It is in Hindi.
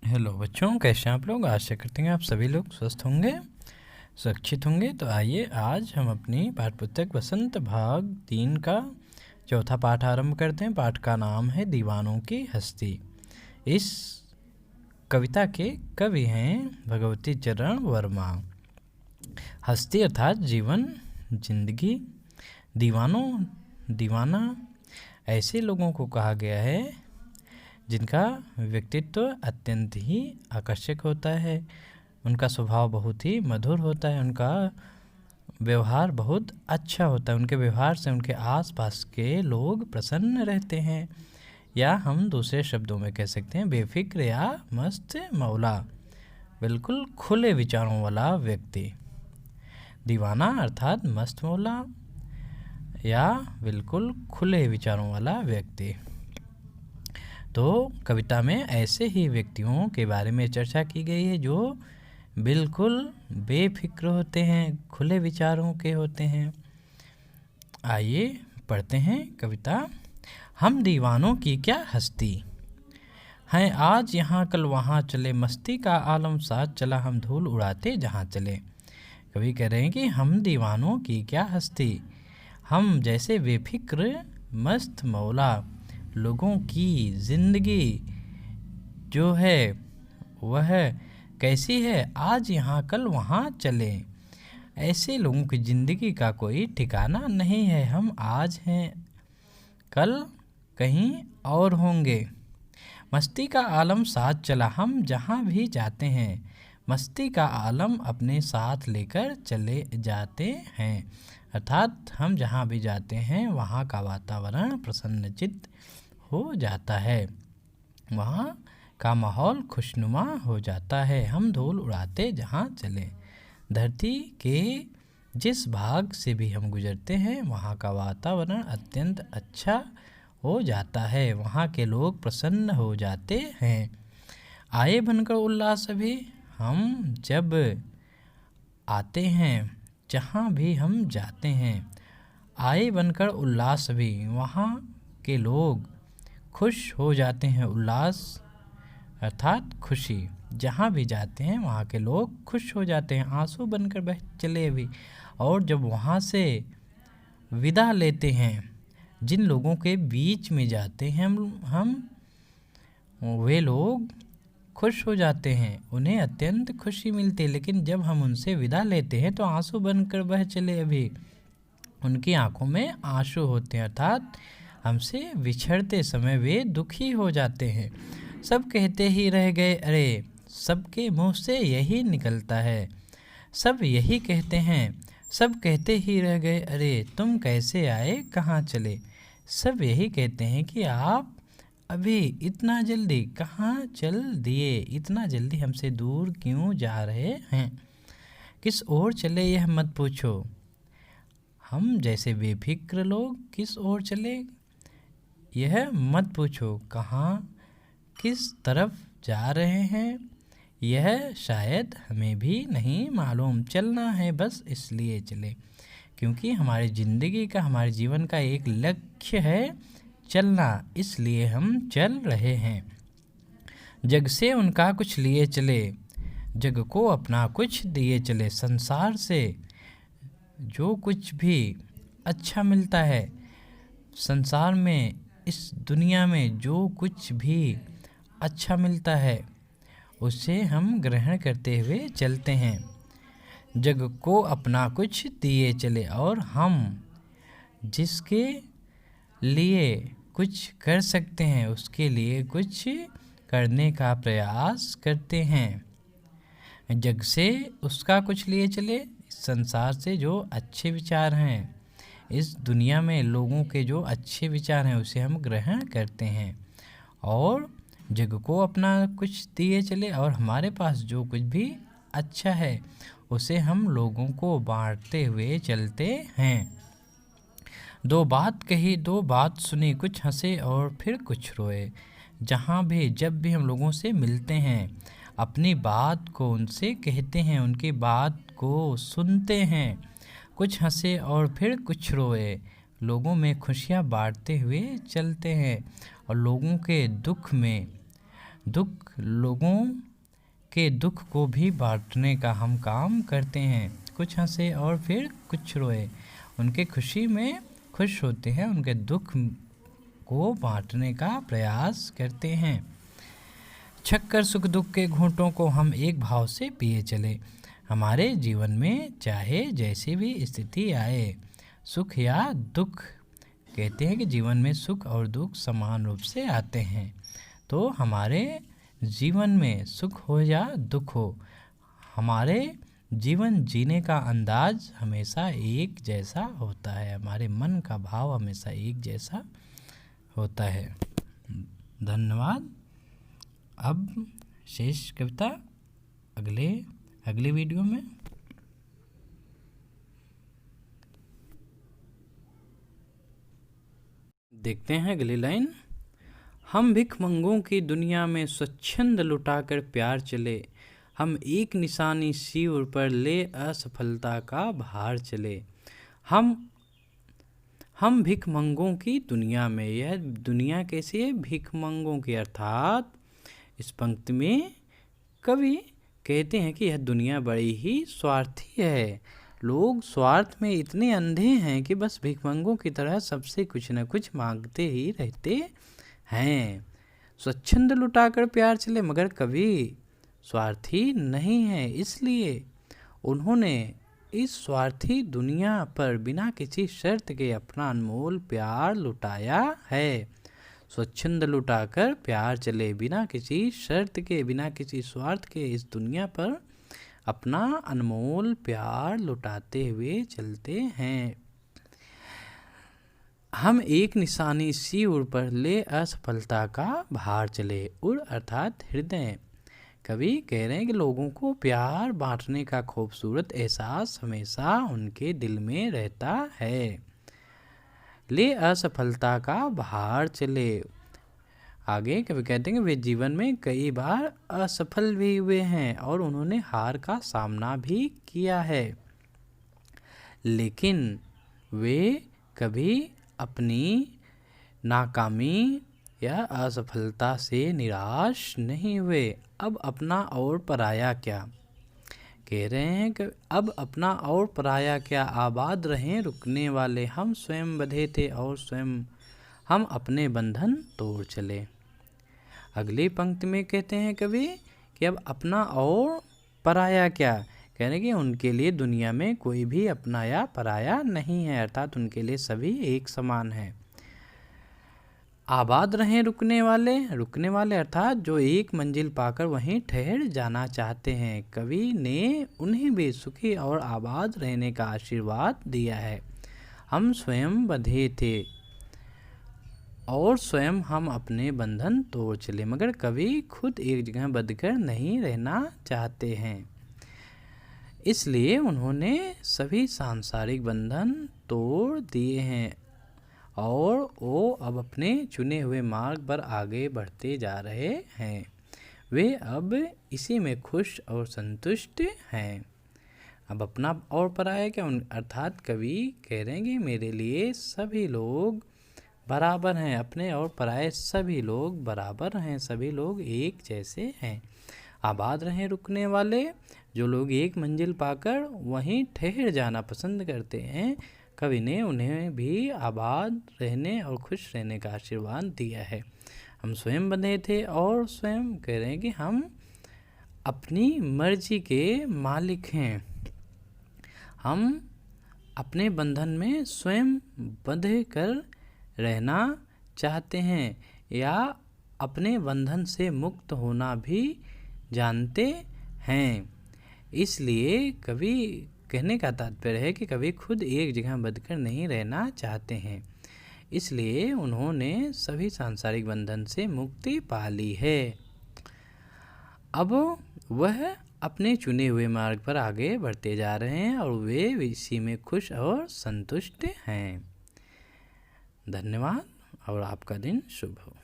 हेलो बच्चों, कैसे हैं आप लोग। आशा करते हैं आप सभी लोग स्वस्थ होंगे, सुरक्षित होंगे। तो आइए आज हम अपनी पाठ्यपुस्तक वसंत भाग 3 का चौथा पाठ आरंभ करते हैं। पाठ का नाम है दीवानों की हस्ती। इस कविता के कवि हैं भगवती चरण वर्मा। हस्ती अर्थात जीवन, जिंदगी। दीवाना ऐसे लोगों को कहा गया है जिनका व्यक्तित्व अत्यंत ही आकर्षक होता है, उनका स्वभाव बहुत ही मधुर होता है, उनका व्यवहार बहुत अच्छा होता है। उनके व्यवहार से उनके आसपास के लोग प्रसन्न रहते हैं, या हम दूसरे शब्दों में कह सकते हैं बेफिक्र या मस्त मौला, बिल्कुल खुले विचारों वाला व्यक्ति। दीवाना अर्थात मस्त मौला या बिल्कुल खुले विचारों वाला व्यक्ति। तो कविता में ऐसे ही व्यक्तियों के बारे में चर्चा की गई है जो बिल्कुल बेफिक्र होते हैं, खुले विचारों के होते हैं। आइए पढ़ते हैं कविता। हम दीवानों की क्या हस्ती हैं, आज यहाँ कल वहाँ चले, मस्ती का आलम साथ चला, हम धूल उड़ाते जहाँ चले। कवि कह रहे हैं कि हम दीवानों की क्या हस्ती, हम जैसे बेफिक्र मस्त मौला लोगों की ज़िंदगी जो है वह कैसी है, आज यहाँ कल वहाँ चले। ऐसे लोगों की ज़िंदगी का कोई ठिकाना नहीं है, हम आज हैं कल कहीं और होंगे। मस्ती का आलम साथ चला, हम जहाँ भी जाते हैं मस्ती का आलम अपने साथ लेकर चले जाते हैं। अर्थात हम जहाँ भी जाते हैं वहाँ का वातावरण प्रसन्नचित्त हो जाता है, वहाँ का माहौल खुशनुमा हो जाता है। हम धूल उड़ाते जहाँ चले, धरती के जिस भाग से भी हम गुजरते हैं वहाँ का वातावरण अत्यंत अच्छा हो जाता है, वहाँ के लोग प्रसन्न हो जाते हैं। आए बनकर उल्लास भी, हम जब आते हैं जहाँ भी हम जाते हैं, आए बनकर उल्लास भी, वहाँ के लोग खुश हो जाते हैं। उल्लास अर्थात खुशी, जहाँ भी जाते हैं वहाँ के लोग खुश हो जाते हैं, आंसू बनकर बह चले भी। और जब वहाँ से विदा लेते हैं, जिन लोगों के बीच में जाते हैं हम वे लोग खुश हो जाते हैं, उन्हें अत्यंत खुशी मिलती है। लेकिन जब हम उनसे विदा लेते हैं तो आंसू बनकर बह चले अभी, उनकी आंखों में आंसू होते हैं, अर्थात हमसे विछड़ते समय वे दुखी हो जाते हैं। सब कहते ही रह गए अरे, सबके मुंह से यही निकलता है, सब यही कहते हैं, सब कहते ही रह गए अरे, तुम कैसे आए कहाँ चले। सब यही कहते हैं कि आप अभी इतना जल्दी कहाँ चल दिए, इतना जल्दी हमसे दूर क्यों जा रहे हैं। किस ओर चले यह मत पूछो, हम जैसे बेफिक्र लोग किस ओर चले यह मत पूछो। कहाँ किस तरफ जा रहे हैं यह शायद हमें भी नहीं मालूम, चलना है बस इसलिए चले, क्योंकि हमारी ज़िंदगी का, हमारे जीवन का एक लक्ष्य है चलना, इसलिए हम चल रहे हैं। जग से उनका कुछ लिए चले, जग को अपना कुछ दिए चले। संसार से जो कुछ भी अच्छा मिलता है, संसार में इस दुनिया में जो कुछ भी अच्छा मिलता है उसे हम ग्रहण करते हुए चलते हैं। जग को अपना कुछ दिए चले, और हम जिसके लिए कुछ कर सकते हैं उसके लिए कुछ करने का प्रयास करते हैं। जग से उसका कुछ लिए चले, संसार से जो अच्छे विचार हैं, इस दुनिया में लोगों के जो अच्छे विचार हैं उसे हम ग्रहण करते हैं, और जग को अपना कुछ दिए चले, और हमारे पास जो कुछ भी अच्छा है उसे हम लोगों को बांटते हुए चलते हैं। दो बात कही दो बात सुनी, कुछ हंसे और फिर कुछ रोए। जहाँ भी जब भी हम लोगों से मिलते हैं अपनी बात को उनसे कहते हैं, उनकी बात को सुनते हैं, कुछ हंसे और फिर कुछ रोए। लोगों में खुशियाँ बांटते हुए चलते हैं और लोगों के दुख में दुख लोगों के दुख को भी बांटने का हम काम करते हैं। कुछ हंसे और फिर कुछ रोए, उनके खुशी में खुश होते हैं, उनके दुख को बांटने का प्रयास करते हैं। छक्कर सुख दुख के घूंटों को हम एक भाव से पिए चले। हमारे जीवन में चाहे जैसी भी स्थिति आए, सुख या दुख, कहते हैं कि जीवन में सुख और दुख समान रूप से आते हैं। तो हमारे जीवन में सुख हो या दुख हो, हमारे जीवन जीने का अंदाज हमेशा एक जैसा होता है, हमारे मन का भाव हमेशा एक जैसा होता है। धन्यवाद। अब शेष कविता अगले वीडियो में। देखते हैं अगली लाइन। हम भिखमंगों की दुनिया में स्वच्छंद लुटाकर प्यार चले, हम एक निशानी सिर पर ले असफलता का भार चले। हम भिखमंगों की दुनिया में, यह दुनिया कैसी है? भिखमंगों की, अर्थात इस पंक्ति में कवि कहते हैं कि यह दुनिया बड़ी ही स्वार्थी है। लोग स्वार्थ में इतने अंधे हैं कि बस भिखमंगों की तरह सबसे कुछ न कुछ मांगते ही रहते हैं। स्वच्छंद लुटाकर प्यार चले, मगर कवि स्वार्थी नहीं है, इसलिए उन्होंने इस स्वार्थी दुनिया पर बिना किसी शर्त के अपना अनमोल प्यार लुटाया है। स्वच्छंद लुटाकर प्यार चले, बिना किसी शर्त के, बिना किसी स्वार्थ के इस दुनिया पर अपना अनमोल प्यार लुटाते हुए चलते हैं। हम एक निशानी सिर पर ले असफलता का भार चले। उर अर्थात हृदय। कवि कह रहे हैं कि लोगों को प्यार बांटने का खूबसूरत एहसास हमेशा उनके दिल में रहता है। ले असफलता का भार चले। आगे कवि कहते हैं कि वे जीवन में कई बार असफल भी हुए हैं और उन्होंने हार का सामना भी किया है, लेकिन वे कभी अपनी नाकामी या असफलता से निराश नहीं हुए। अब अपना और पराया क्या, कह रहे हैं कि अब अपना और पराया क्या, आबाद रहें रुकने वाले, हम स्वयं बंधे थे और स्वयं हम अपने बंधन तोड़ चले। अगली पंक्ति में कहते हैं कवि कि अब अपना और पराया क्या, कह रहे हैं कि उनके लिए दुनिया में कोई भी अपना या पराया नहीं है, अर्थात उनके लिए सभी एक समान है। आबाद रहें रुकने वाले अर्थात जो एक मंजिल पाकर वहीं ठहर जाना चाहते हैं। कवि ने उन्हें भी सुखी और आबाद रहने का आशीर्वाद दिया है। हम स्वयं बंधे थे और स्वयं हम अपने बंधन तोड़ चले, मगर कवि खुद एक जगह बंधकर नहीं रहना चाहते हैं, इसलिए उन्होंने सभी सांसारिक बंधन तोड़ दिए हैं और वो अब अपने चुने हुए मार्ग पर आगे बढ़ते जा रहे हैं। वे अब इसी में खुश और संतुष्ट हैं। अब अपना और पराया क्या, अर्थात कवि कह रहे हैं कि मेरे लिए सभी लोग बराबर हैं, अपने और पराये सभी लोग बराबर हैं, सभी लोग एक जैसे हैं। आबाद रहें रुकने वाले, जो लोग एक मंजिल पाकर वहीं ठहर जाना पसंद करते हैं, कवि ने उन्हें भी आबाद रहने और खुश रहने का आशीर्वाद दिया है। हम स्वयं बंधे थे और स्वयं कह रहे हैं कि हम अपनी मर्जी के मालिक हैं। हम अपने बंधन में स्वयं बंधे कर रहना चाहते हैं या अपने बंधन से मुक्त होना भी जानते हैं। इसलिए कवि कहने का तात्पर्य है कि कवि खुद एक जगह बंधकर नहीं रहना चाहते हैं, इसलिए उन्होंने सभी सांसारिक बंधन से मुक्ति पा ली है। अब वह अपने चुने हुए मार्ग पर आगे बढ़ते जा रहे हैं और वे इसी में खुश और संतुष्ट हैं। धन्यवाद और आपका दिन शुभ हो।